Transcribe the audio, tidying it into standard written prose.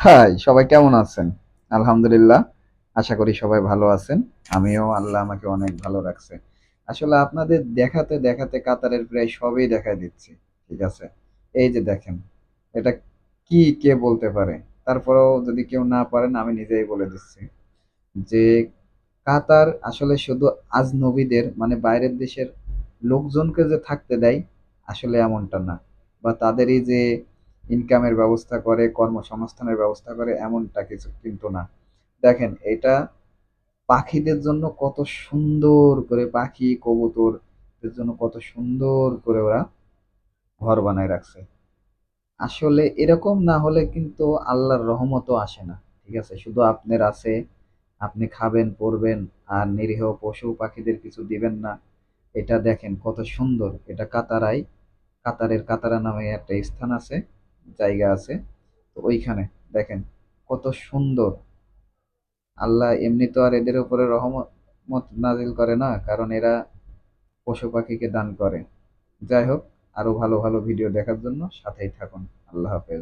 High, সবাই কেমন আছেন? আলহামদুলিল্লাহ। আশা করি সবাই ভালো আছেন। আমিও আল্লাহ আমাকে অনেক ভালো রাখছে। আসলে আপনাদের দেখাতে, দেখাতে কাতারের প্রায় সবই দেখায় দিচ্ছি। ঠিক আছে? এই যে দেখেন, এটা কি কে বলতে পারে? তারপরেও যদি কেউ না পারেন আমি নিজেই বলে দিচ্ছি যে কাতার আসলে শুধু আজনবীদের মানে বাইরের দেশের লোকজনকে যে থাকতে দেয় আসলে এমনটা না, বা তাদেরই যে ইনকামের ব্যবস্থা করে কর্মসংস্থানের ব্যবস্থা করে এমনটা কিছু কিন্তু না। দেখেন এটা পাখিদের জন্য কত সুন্দর করে, পাখি কবুতর এর জন্য কত সুন্দর করে ওরা ঘর বানায় রাখছে। আসলে এরকম না হলে কিন্তু আল্লাহর রহমতও আসে না। ঠিক আছে, শুধু আপনার আছে, আপনি খাবেন পরবেন আর নিরীহ পশু পাখিদের কিছু দিবেন না। এটা দেখেন কত সুন্দর। এটা কাতারাই, কাতারের কাতারা নামে একটা স্থান আছে, জায়গা আছে। তো ওইখানে দেখেন কত সুন্দর। আল্লাহ এমনি তো আর এদের উপরে রহমত নাজিল করে না, কারণ এরা পশু পাখিকে দান করে। যাই হোক, আরো ভালো ভালো ভিডিও দেখার জন্য সাথেই থাকুন। আল্লাহ হাফেজ।